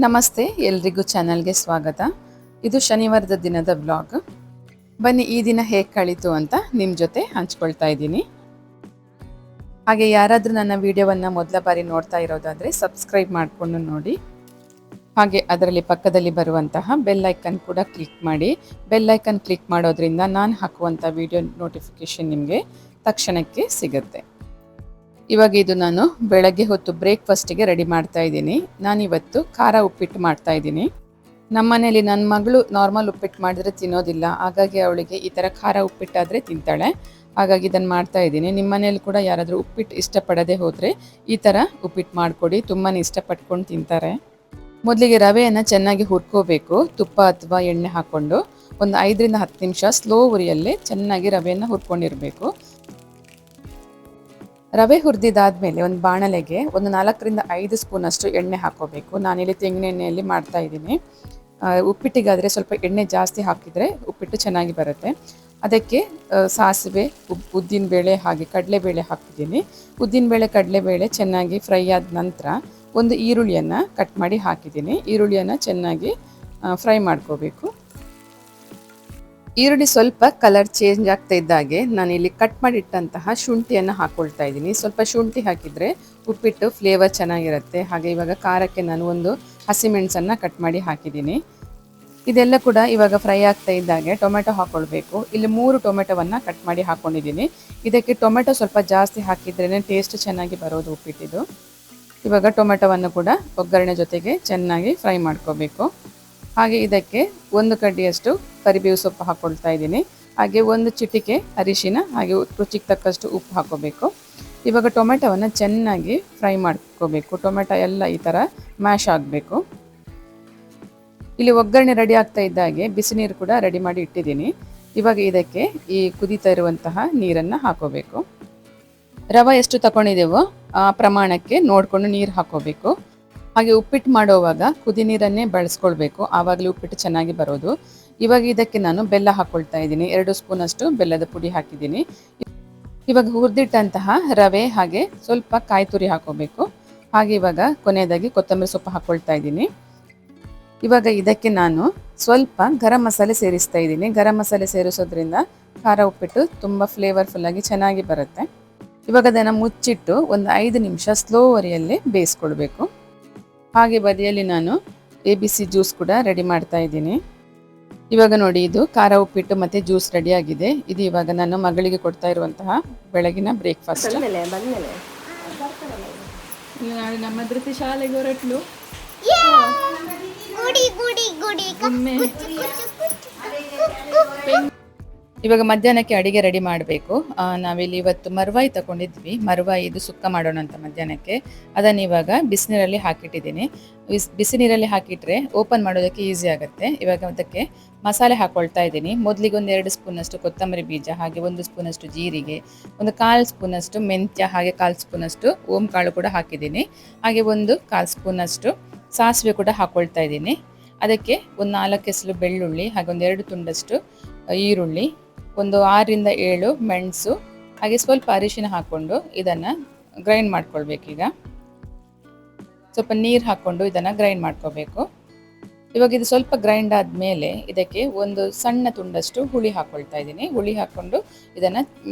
ನಮಸ್ತೆ, ಎಲ್ರಿಗೂ ಚಾನಲ್ಗೆ ಸ್ವಾಗತ. ಇದು ಶನಿವಾರದ ದಿನದ ವ್ಲಾಗ್. ಬನ್ನಿ ಈ ದಿನ ಹೇಗೆ ಕಳೀತು ಅಂತ ನಿಮ್ಮ ಜೊತೆ ಹಂಚ್ಕೊಳ್ತಾ ಇದ್ದೀನಿ. ಹಾಗೆ ಯಾರಾದರೂ ನನ್ನ ವಿಡಿಯೋವನ್ನು ಮೊದಲ ಬಾರಿ ನೋಡ್ತಾ ಇರೋದಾದರೆ ಸಬ್ಸ್ಕ್ರೈಬ್ ಮಾಡಿಕೊಂಡು ನೋಡಿ. ಹಾಗೆ ಅದರಲ್ಲಿ ಪಕ್ಕದಲ್ಲಿ ಬರುವಂತಹ ಬೆಲ್ ಐಕನ್ ಕೂಡ ಕ್ಲಿಕ್ ಮಾಡಿ. ಬೆಲ್ ಐಕನ್ ಕ್ಲಿಕ್ ಮಾಡೋದ್ರಿಂದ ನಾನು ಹಾಕುವಂಥ ವಿಡಿಯೋ ನೋಟಿಫಿಕೇಷನ್ ನಿಮಗೆ ತಕ್ಷಣಕ್ಕೆ ಸಿಗುತ್ತೆ. ಇವಾಗ ಇದು ನಾನು ಬೆಳಗ್ಗೆ ಹೊತ್ತು ಬ್ರೇಕ್ಫಾಸ್ಟಿಗೆ ರೆಡಿ ಮಾಡ್ತಾ ಇದ್ದೀನಿ. ನಾನಿವತ್ತು ಖಾರ ಉಪ್ಪಿಟ್ಟು ಮಾಡ್ತಾ ಇದ್ದೀನಿ. ನಮ್ಮ ಮನೇಲಿ ನನ್ನ ಮಗಳು ನಾರ್ಮಲ್ ಉಪ್ಪಿಟ್ಟು ಮಾಡಿದ್ರೆ ತಿನ್ನೋದಿಲ್ಲ, ಹಾಗಾಗಿ ಅವಳಿಗೆ ಈ ಥರ ಖಾರ ಉಪ್ಪಿಟ್ಟಾದರೆ ತಿಂತಾಳೆ. ಹಾಗಾಗಿ ಇದನ್ನು ಮಾಡ್ತಾ ಇದ್ದೀನಿ. ನಿಮ್ಮ ಮನೇಲಿ ಕೂಡ ಯಾರಾದರೂ ಉಪ್ಪಿಟ್ಟು ಇಷ್ಟಪಡದೆ ಹೋದರೆ ಈ ಥರ ಉಪ್ಪಿಟ್ಟು ಮಾಡಿಕೊಡಿ, ತುಂಬಾ ಇಷ್ಟಪಟ್ಕೊಂಡು ತಿಂತಾರೆ. ಮೊದಲಿಗೆ ರವೆಯನ್ನು ಚೆನ್ನಾಗಿ ಹುರ್ಕೋಬೇಕು. ತುಪ್ಪ ಅಥವಾ ಎಣ್ಣೆ ಹಾಕ್ಕೊಂಡು ಒಂದು 5ರಿಂದ 10 ನಿಮಿಷ ಸ್ಲೋ ಉರಿಯಲ್ಲೇ ಚೆನ್ನಾಗಿ ರವೆಯನ್ನು ಹುರ್ಕೊಂಡಿರಬೇಕು. ರವೆ ಹುರಿದಿದ್ದಾದಮೇಲೆ ಒಂದು ಬಾಣಲೆಗೆ ಒಂದು 4ರಿಂದ 5 ಸ್ಪೂನಷ್ಟು ಎಣ್ಣೆ ಹಾಕೋಬೇಕು. ನಾನಿಲ್ಲಿ ತೆಂಗಿನ ಎಣ್ಣೆಯಲ್ಲಿ ಮಾಡ್ತಾ ಇದ್ದೀನಿ. ಉಪ್ಪಿಟ್ಟಿಗಾದರೆ ಸ್ವಲ್ಪ ಎಣ್ಣೆ ಜಾಸ್ತಿ ಹಾಕಿದರೆ ಉಪ್ಪಿಟ್ಟು ಚೆನ್ನಾಗಿ ಬರುತ್ತೆ. ಅದಕ್ಕೆ ಸಾಸಿವೆ, ಉದ್ದಿನಬೇಳೆ ಹಾಗೆ ಕಡಲೆಬೇಳೆ ಹಾಕಿದ್ದೀನಿ. ಉದ್ದಿನಬೇಳೆ ಕಡಲೆಬೇಳೆ ಚೆನ್ನಾಗಿ ಫ್ರೈ ಆದ ನಂತರ ಒಂದು ಈರುಳ್ಳಿಯನ್ನು ಕಟ್ ಮಾಡಿ ಹಾಕಿದ್ದೀನಿ. ಈರುಳ್ಳಿಯನ್ನು ಚೆನ್ನಾಗಿ ಫ್ರೈ ಮಾಡ್ಕೋಬೇಕು. ಈರುಳ್ಳಿ ಸ್ವಲ್ಪ ಕಲರ್ ಚೇಂಜ್ ಆಗ್ತಾ ಇದ್ದಾಗೆ ನಾನಿಲ್ಲಿ ಕಟ್ ಮಾಡಿಟ್ಟಂತಹ ಶುಂಠಿಯನ್ನು ಹಾಕ್ಕೊಳ್ತಾ ಇದ್ದೀನಿ. ಸ್ವಲ್ಪ ಶುಂಠಿ ಹಾಕಿದರೆ ಉಪ್ಪಿಟ್ಟು ಫ್ಲೇವರ್ ಚೆನ್ನಾಗಿರುತ್ತೆ. ಹಾಗೆ ಇವಾಗ ಖಾರಕ್ಕೆ ನಾನು ಒಂದು ಹಸಿಮೆಣಸನ್ನು ಕಟ್ ಮಾಡಿ ಹಾಕಿದ್ದೀನಿ. ಇದೆಲ್ಲ ಕೂಡ ಇವಾಗ ಫ್ರೈ ಆಗ್ತಾ ಇದ್ದಾಗೆ ಟೊಮೆಟೊ ಹಾಕ್ಕೊಳ್ಬೇಕು. ಇಲ್ಲಿ 3 ಟೊಮೆಟೊವನ್ನು ಕಟ್ ಮಾಡಿ ಹಾಕ್ಕೊಂಡಿದ್ದೀನಿ. ಇದಕ್ಕೆ ಟೊಮೆಟೊ ಸ್ವಲ್ಪ ಜಾಸ್ತಿ ಹಾಕಿದ್ರೇ ಟೇಸ್ಟ್ ಚೆನ್ನಾಗಿ ಬರೋದು ಉಪ್ಪಿಟ್ಟಿದು. ಇವಾಗ ಟೊಮೆಟೊವನ್ನು ಕೂಡ ಒಗ್ಗರಣೆ ಜೊತೆಗೆ ಚೆನ್ನಾಗಿ ಫ್ರೈ ಮಾಡ್ಕೋಬೇಕು. ಹಾಗೆ ಇದಕ್ಕೆ 1 ಕಡ್ಡಿಯಷ್ಟು ಕರಿಬೇವು ಸೊಪ್ಪು ಹಾಕ್ಕೊಳ್ತಾ ಇದ್ದೀನಿ. ಹಾಗೆ 1 ಚಿಟಿಕೆ ಅರಿಶಿನ, ಹಾಗೆ ರುಚಿಗೆ ತಕ್ಕಷ್ಟು ಉಪ್ಪು ಹಾಕೋಬೇಕು. ಇವಾಗ ಟೊಮೆಟೊವನ್ನು ಚೆನ್ನಾಗಿ ಫ್ರೈ ಮಾಡ್ಕೋಬೇಕು. ಟೊಮೆಟೊ ಎಲ್ಲ ಈ ಥರ ಮ್ಯಾಶ್ ಆಗಬೇಕು. ಇಲ್ಲಿ ಒಗ್ಗರಣೆ ರೆಡಿ ಆಗ್ತಾ ಇದ್ದಾಗೆ ಬಿಸಿ ನೀರು ಕೂಡ ರೆಡಿ ಮಾಡಿ ಇಟ್ಟಿದ್ದೀನಿ. ಇವಾಗ ಇದಕ್ಕೆ ಈ ಕುದೀತಾ ಇರುವಂತಹ ನೀರನ್ನು ಹಾಕೋಬೇಕು. ರವೆ ಎಷ್ಟು ತಗೊಂಡಿದ್ದೇವೋ ಆ ಪ್ರಮಾಣಕ್ಕೆ ನೋಡಿಕೊಂಡು ನೀರು ಹಾಕೋಬೇಕು. ಹಾಗೆ ಉಪ್ಪಿಟ್ಟು ಮಾಡುವಾಗ ಕುದಿ ನೀರನ್ನೇ ಬಳಸ್ಕೊಳ್ಬೇಕು, ಆವಾಗಲೇ ಉಪ್ಪಿಟ್ಟು ಚೆನ್ನಾಗಿ ಬರೋದು. ಇವಾಗ ಇದಕ್ಕೆ ನಾನು ಬೆಲ್ಲ ಹಾಕ್ಕೊಳ್ತಾ ಇದ್ದೀನಿ. 2 ಸ್ಪೂನಷ್ಟು ಬೆಲ್ಲದ ಪುಡಿ ಹಾಕಿದ್ದೀನಿ. ಇವಾಗ ಹುರಿದಿಟ್ಟಂತಹ ರವೆ ಹಾಗೆ ಸ್ವಲ್ಪ ಕಾಯಿ ತುರಿ ಹಾಕೋಬೇಕು. ಹಾಗೆ ಇವಾಗ ಕೊನೆಯದಾಗಿ ಕೊತ್ತಂಬರಿ ಸೊಪ್ಪು ಹಾಕ್ಕೊಳ್ತಾ ಇದ್ದೀನಿ. ಇವಾಗ ಇದಕ್ಕೆ ನಾನು ಸ್ವಲ್ಪ ಗರಂ ಮಸಾಲೆ ಸೇರಿಸ್ತಾ ಇದ್ದೀನಿ. ಗರಂ ಮಸಾಲೆ ಸೇರಿಸೋದ್ರಿಂದ ಖಾರ ಉಪ್ಪಿಟ್ಟು ತುಂಬ ಫ್ಲೇವರ್ಫುಲ್ಲಾಗಿ ಚೆನ್ನಾಗಿ ಬರುತ್ತೆ. ಇವಾಗ ಅದನ್ನು ಮುಚ್ಚಿಟ್ಟು ಒಂದು 5 ನಿಮಿಷ ಸ್ಲೋ ಉರಿಯಲ್ಲೇ ಬೇಯಿಸ್ಕೊಳ್ಬೇಕು. ಹಾಗೆ ಬದಿಯಲ್ಲಿ ನಾನು ABC ಜ್ಯೂಸ್ ಕೂಡ ರೆಡಿ ಮಾಡ್ತಾ ಇದ್ದೀನಿ. ಇವಾಗ ನೋಡಿ, ಇದು ಖಾರ ಉಪ್ಪಿಟ್ಟು ಮತ್ತು ಜ್ಯೂಸ್ ರೆಡಿ ಆಗಿದೆ. ಇದು ಇವಾಗ ನಾನು ಮಗಳಿಗೆ ಕೊಡ್ತಾ ಇರುವಂತಹ ಬೆಳಗಿನ ಬ್ರೇಕ್ಫಾಸ್ಟ್. ನಾಳೆ ನಮ್ಮ ಧೃತಿ ಶಾಲೆಗೆ ಹೊರಟ್ಲು. ಇವಾಗ ಮಧ್ಯಾಹ್ನಕ್ಕೆ ಅಡಿಗೆ ರೆಡಿ ಮಾಡಬೇಕು. ನಾವಿಲ್ಲಿ ಇವತ್ತು ಮರ್ವಾಯಿ ತಗೊಂಡಿದ್ವಿ. ಮರ್ವಾಯಿ ಇದು ಸುಕ್ಕ ಮಾಡೋಣ ಅಂತ ಮಧ್ಯಾಹ್ನಕ್ಕೆ. ಅದನ್ನು ಇವಾಗ ಬಿಸಿನೀರಲ್ಲಿ ಹಾಕಿಟ್ಟಿದ್ದೀನಿ. ಬಿಸಿ ನೀರಲ್ಲಿ ಹಾಕಿಟ್ರೆ ಓಪನ್ ಮಾಡೋದಕ್ಕೆ ಈಸಿ ಆಗುತ್ತೆ. ಇವಾಗ ಅದಕ್ಕೆ ಮಸಾಲೆ ಹಾಕ್ಕೊಳ್ತಾ ಇದ್ದೀನಿ. ಮೊದಲಿಗೆ ಒಂದು 2 ಸ್ಪೂನಷ್ಟು ಕೊತ್ತಂಬರಿ ಬೀಜ, ಹಾಗೆ 1 ಸ್ಪೂನಷ್ಟು ಜೀರಿಗೆ, ಒಂದು 1/4 ಸ್ಪೂನಷ್ಟು ಮೆಂತ್ಯ, ಹಾಗೆ 1/4 ಸ್ಪೂನಷ್ಟು ಓಂ ಕಾಳು ಕೂಡ ಹಾಕಿದ್ದೀನಿ. ಹಾಗೆ 1/4 ಸ್ಪೂನಷ್ಟು ಸಾಸಿವೆ ಕೂಡ ಹಾಕ್ಕೊಳ್ತಾ ಇದ್ದೀನಿ. ಅದಕ್ಕೆ ಒಂದು 4 ಎಸಳು ಬೆಳ್ಳುಳ್ಳಿ, ಹಾಗೆ ಒಂದು 2 ತುಂಡಷ್ಟು ಈರುಳ್ಳಿ, ಒಂದು 6ರಿಂದ 7 ಮೆಣಸು, ಹಾಗೆ ಸ್ವಲ್ಪ ಅರಿಶಿನ ಹಾಕ್ಕೊಂಡು ಇದನ್ನು ಗ್ರೈಂಡ್ ಮಾಡ್ಕೊಳ್ಬೇಕೀಗ. ಸ್ವಲ್ಪ ನೀರು ಹಾಕ್ಕೊಂಡು ಇದನ್ನು ಗ್ರೈಂಡ್ ಮಾಡ್ಕೋಬೇಕು. ಇವಾಗ ಇದು ಸ್ವಲ್ಪ ಗ್ರೈಂಡ್ ಆದಮೇಲೆ ಇದಕ್ಕೆ ಒಂದು ಸಣ್ಣ ತುಂಡಷ್ಟು ಹುಳಿ ಹಾಕ್ಕೊಳ್ತಾ ಇದ್ದೀನಿ. ಹುಳಿ ಹಾಕ್ಕೊಂಡು ಇದನ್ನು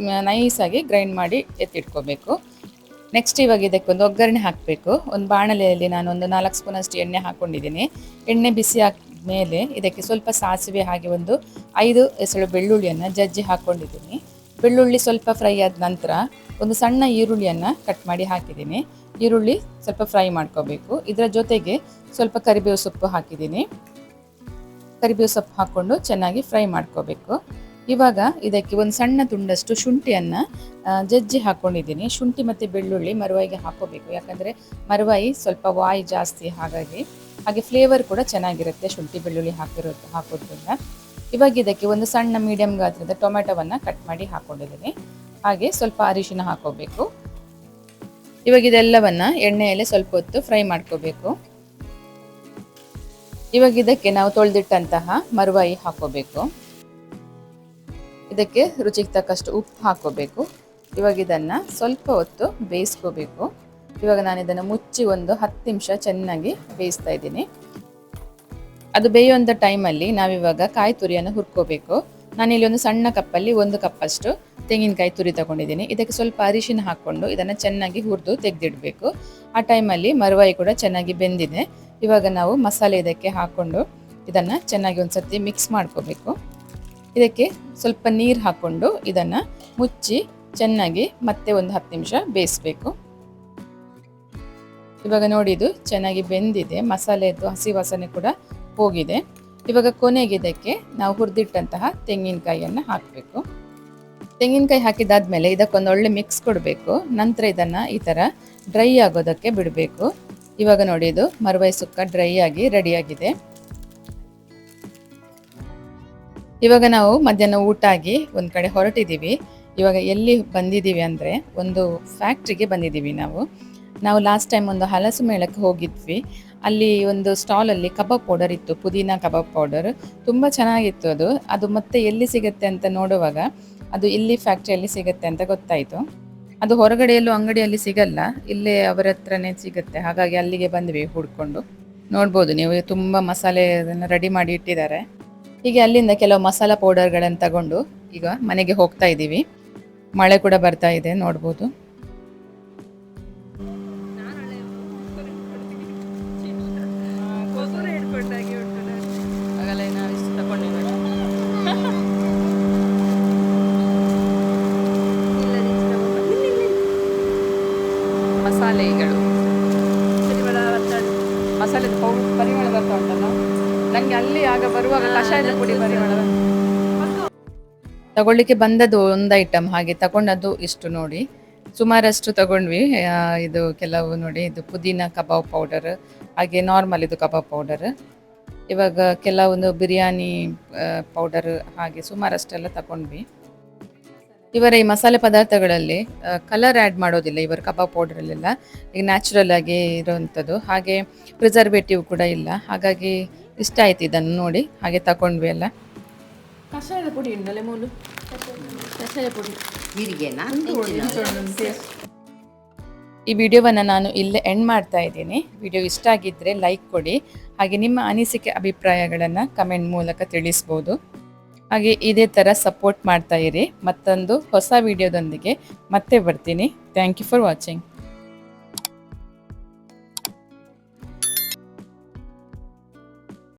ನೈಸಾಗಿ ಗ್ರೈಂಡ್ ಮಾಡಿ ಎತ್ತಿಟ್ಕೋಬೇಕು. ನೆಕ್ಸ್ಟ್ ಇವಾಗ ಇದಕ್ಕೆ ಒಂದು ಒಗ್ಗರಣೆ ಹಾಕಬೇಕು. ಒಂದು ಬಾಣಲೆಯಲ್ಲಿ ನಾನು ಒಂದು 4 ಸ್ಪೂನಷ್ಟು ಎಣ್ಣೆ ಹಾಕ್ಕೊಂಡಿದ್ದೀನಿ. ಎಣ್ಣೆ ಬಿಸಿ ಮೇಲೆ ಇದಕ್ಕೆ ಸ್ವಲ್ಪ ಸಾಸಿವೆ, ಹಾಗೆ ಒಂದು 5 ಎಸಳು ಬೆಳ್ಳುಳ್ಳಿಯನ್ನು ಜಜ್ಜಿ ಹಾಕ್ಕೊಂಡಿದ್ದೀನಿ. ಬೆಳ್ಳುಳ್ಳಿ ಸ್ವಲ್ಪ ಫ್ರೈ ಆದ ನಂತರ ಒಂದು ಸಣ್ಣ ಈರುಳ್ಳಿಯನ್ನು ಕಟ್ ಮಾಡಿ ಹಾಕಿದ್ದೀನಿ. ಈರುಳ್ಳಿ ಸ್ವಲ್ಪ ಫ್ರೈ ಮಾಡ್ಕೋಬೇಕು. ಇದರ ಜೊತೆಗೆ ಸ್ವಲ್ಪ ಕರಿಬೇವು ಸೊಪ್ಪು ಹಾಕಿದ್ದೀನಿ. ಕರಿಬೇವು ಸೊಪ್ಪು ಹಾಕ್ಕೊಂಡು ಚೆನ್ನಾಗಿ ಫ್ರೈ ಮಾಡ್ಕೋಬೇಕು. ಇವಾಗ ಇದಕ್ಕೆ ಒಂದು ಸಣ್ಣ ತುಂಡಷ್ಟು ಶುಂಠಿಯನ್ನು ಜಜ್ಜಿ ಹಾಕ್ಕೊಂಡಿದ್ದೀನಿ. ಶುಂಠಿ ಮತ್ತು ಬೆಳ್ಳುಳ್ಳಿ ಮರುವಾಯಿಗೆ ಹಾಕೋಬೇಕು, ಯಾಕಂದರೆ ಮರುವಾಯಿ ಸ್ವಲ್ಪ ವಾಯಿ ಜಾಸ್ತಿ, ಹಾಗೆ ಫ್ಲೇವರ್ ಕೂಡ ಚೆನ್ನಾಗಿರುತ್ತೆ ಶುಂಠಿ ಬೆಳ್ಳುಳ್ಳಿ ಹಾಕೋದ್ರಿಂದ. ಇವಾಗ ಇದಕ್ಕೆ ಒಂದು ಸಣ್ಣ ಮೀಡಿಯಮ್ ಗಾತ್ರದ ಟೊಮೆಟೊವನ್ನು ಕಟ್ ಮಾಡಿ ಹಾಕ್ಕೊಂಡಿದ್ದೀನಿ. ಹಾಗೆ ಸ್ವಲ್ಪ ಅರಿಶಿನ ಹಾಕೋಬೇಕು. ಇವಾಗ ಇದೆಲ್ಲವನ್ನು ಎಣ್ಣೆಯಲ್ಲಿ ಸ್ವಲ್ಪ ಹೊತ್ತು ಫ್ರೈ ಮಾಡ್ಕೋಬೇಕು. ಇವಾಗ ಇದಕ್ಕೆ ನಾವು ತೊಳೆದಿಟ್ಟಂತಹ ಮರುವಾಯಿ ಹಾಕೋಬೇಕು. ಇದಕ್ಕೆ ರುಚಿಗೆ ತಕ್ಕಷ್ಟು ಉಪ್ಪು ಹಾಕೋಬೇಕು. ಇವಾಗ ಇದನ್ನು ಸ್ವಲ್ಪ ಹೊತ್ತು ಬೇಯಿಸ್ಕೋಬೇಕು. ಇವಾಗ ನಾನು ಇದನ್ನು ಮುಚ್ಚಿ ಒಂದು 10 ನಿಮಿಷ ಚೆನ್ನಾಗಿ ಬೇಯಿಸ್ತಾ ಇದ್ದೀನಿ. ಅದು ಬೇಯುವಂಥ ಟೈಮಲ್ಲಿ ನಾವಿವಾಗ ಕಾಯಿ ತುರಿಯನ್ನು ಹುರ್ಕೋಬೇಕು. ನಾನಿಲ್ಲಿ ಒಂದು ಸಣ್ಣ ಕಪ್ಪಲ್ಲಿ 1 ಕಪ್ಪಷ್ಟು ತೆಂಗಿನಕಾಯಿ ತುರಿ ತಗೊಂಡಿದ್ದೀನಿ. ಇದಕ್ಕೆ ಸ್ವಲ್ಪ ಅರಿಶಿನ ಹಾಕ್ಕೊಂಡು ಇದನ್ನು ಚೆನ್ನಾಗಿ ಹುರಿದು ತೆಗೆದಿಡಬೇಕು. ಆ ಟೈಮಲ್ಲಿ ಮರವಾಯಿ ಕೂಡ ಚೆನ್ನಾಗಿ ಬೆಂದಿದೆ. ಇವಾಗ ನಾವು ಮಸಾಲೆ ಇದಕ್ಕೆ ಹಾಕ್ಕೊಂಡು ಇದನ್ನು ಚೆನ್ನಾಗಿ ಒಂದು ಸರ್ತಿ ಮಿಕ್ಸ್ ಮಾಡ್ಕೋಬೇಕು. ಇದಕ್ಕೆ ಸ್ವಲ್ಪ ನೀರು ಹಾಕ್ಕೊಂಡು ಇದನ್ನು ಮುಚ್ಚಿ ಚೆನ್ನಾಗಿ ಮತ್ತೆ ಒಂದು 10 ನಿಮಿಷ ಬೇಯಿಸಬೇಕು. ಇವಾಗ ನೋಡಿ ಇದು ಚೆನ್ನಾಗಿ ಬೆಂದಿದೆ, ಮಸಾಲೆದು ಹಸಿ ವಾಸನೆ ಕೂಡ ಹೋಗಿದೆ. ಇವಾಗ ಕೊನೆಗೆ ಇದಕ್ಕೆ ನಾವು ಹುರಿದಿಟ್ಟಂತಹ ತೆಂಗಿನಕಾಯಿಯನ್ನು ಹಾಕಬೇಕು. ತೆಂಗಿನಕಾಯಿ ಹಾಕಿದಾದ್ಮೇಲೆ ಇದಕ್ಕೊಂದು ಒಳ್ಳೆ ಮಿಕ್ಸ್ ಕೊಡಬೇಕು. ನಂತರ ಇದನ್ನು ಈ ಥರ ಡ್ರೈ ಆಗೋದಕ್ಕೆ ಬಿಡಬೇಕು. ಇವಾಗ ನೋಡಿ ಇದು ಮರವಾಯಿ ಸುಕ್ಕ ಡ್ರೈ ಆಗಿ ರೆಡಿಯಾಗಿದೆ. ಇವಾಗ ನಾವು ಮಧ್ಯಾಹ್ನ ಊಟ ಆಗಿ ಒಂದು ಕಡೆ ಹೊರಟಿದ್ದೀವಿ. ಇವಾಗ ಎಲ್ಲಿ ಬಂದಿದ್ದೀವಿ ಅಂದರೆ ಒಂದು ಫ್ಯಾಕ್ಟ್ರಿಗೆ ಬಂದಿದ್ದೀವಿ ನಾವು ಲಾಸ್ಟ್ ಟೈಮ್ ಒಂದು ಹಲಸು ಮೇಳಕ್ಕೆ ಹೋಗಿದ್ವಿ. ಅಲ್ಲಿ ಒಂದು ಸ್ಟಾಲಲ್ಲಿ ಕಬಾಬ್ ಪೌಡರ್ ಇತ್ತು, ಪುದೀನಾ ಕಬಾಬ್ ಪೌಡರ್. ತುಂಬ ಚೆನ್ನಾಗಿತ್ತು ಅದು ಮತ್ತೆ ಎಲ್ಲಿ ಸಿಗುತ್ತೆ ಅಂತ ನೋಡುವಾಗ ಅದು ಇಲ್ಲಿ ಫ್ಯಾಕ್ಟ್ರಿಯಲ್ಲಿ ಸಿಗುತ್ತೆ ಅಂತ ಗೊತ್ತಾಯಿತು. ಅದು ಹೊರಗಡೆ ಎಲ್ಲೂ ಅಂಗಡಿಯಲ್ಲಿ ಸಿಗಲ್ಲ, ಇಲ್ಲೇ ಅವರ ಹತ್ರನೇ ಸಿಗುತ್ತೆ. ಹಾಗಾಗಿ ಅಲ್ಲಿಗೆ ಬಂದ್ವಿ ಹುಡ್ಕೊಂಡು. ನೋಡ್ಬೋದು ನೀವು, ತುಂಬ ಮಸಾಲೆ ಅದನ್ನು ರೆಡಿ ಮಾಡಿ ಇಟ್ಟಿದ್ದಾರೆ. ಹೀಗೆ ಅಲ್ಲಿಂದ ಕೆಲವು ಮಸಾಲ ಪೌಡರ್ಗಳನ್ನು ತಗೊಂಡು ಈಗ ಮನೆಗೆ ಹೋಗ್ತಾ ಇದ್ದೀವಿ. ಮಳೆ ಕೂಡ ಬರ್ತಾ ಇದೆ, ನೋಡ್ಬೋದು. ಮಸಾಲೆಗಳು ಮಸಾಲೆ ಪರಿಮಳ ಬರ್ತಾ ಉಂಟಲ್ಲ, ನನಗೆ ಅಲ್ಲಿ ಆಗ ಬರುವಾಗ ಕಷಾಯದ ಪುಡಿ ಪರಿಮಳ ತಗೊಳ್ಳಿಕ್ಕೆ ಬಂದದ್ದು ಒಂದು ಐಟಮ್, ಹಾಗೆ ತಗೊಂಡದ್ದು ಇಷ್ಟು ನೋಡಿ. ಸುಮಾರಷ್ಟು ತಗೊಂಡ್ವಿ. ಇದು ಕೆಲವು ನೋಡಿ, ಇದು ಪುದೀನಾ ಕಬಾಬ್ ಪೌಡರ್, ಹಾಗೆ ನಾರ್ಮಲ್ ಇದು ಕಬಾಬ್ ಪೌಡರ್. ಇವಾಗ ಕೆಲವೊಂದು ಬಿರಿಯಾನಿ ಪೌಡರ್, ಹಾಗೆ ಸುಮಾರಷ್ಟೆಲ್ಲ ತಗೊಂಡ್ವಿ. ಇವರ ಈ ಮಸಾಲೆ ಪದಾರ್ಥಗಳಲ್ಲಿ ಕಲರ್ ಆ್ಯಡ್ ಮಾಡೋದಿಲ್ಲ ಇವರು ಕಬಾಬ್ ಪೌಡರಲ್ಲೆಲ್ಲ. ಈಗ ನ್ಯಾಚುರಲ್ ಆಗಿ ಇರೋವಂಥದ್ದು, ಹಾಗೆ ಪ್ರಿಸರ್ವೇಟಿವ್ ಕೂಡ ಇಲ್ಲ. ಹಾಗಾಗಿ ಇಷ್ಟ ಆಯ್ತು ಇದನ್ನು ನೋಡಿ, ಹಾಗೆ ತಗೊಂಡ್ವಿ ಎಲ್ಲ. ಕಷಾಯದ ಪುಡಿ ಉಂಟಲ್ಲ ಮೂಲು, ಕಷಾಯ ಪುಡಿ ಈ ವಿಡಿಯೋವನ್ನು ನಾನು ಇಲ್ಲೇ ಎಂಡ್ ಮಾಡ್ತಾ ಇದ್ದೀನಿ. ವಿಡಿಯೋ ಇಷ್ಟ ಆಗಿದ್ದರೆ ಲೈಕ್ ಕೊಡಿ, ಹಾಗೆ ನಿಮ್ಮ ಅನಿಸಿಕೆ ಅಭಿಪ್ರಾಯಗಳನ್ನು ಕಮೆಂಟ್ ಮೂಲಕ ತಿಳಿಸ್ಬೋದು. ಹಾಗೆ ಇದೇ ಥರ ಸಪೋರ್ಟ್ ಮಾಡ್ತಾ ಇರಿ. ಮತ್ತೊಂದು ಹೊಸ ವಿಡಿಯೋದೊಂದಿಗೆ ಮತ್ತೆ ಬರ್ತೀನಿ. Thank you for watching.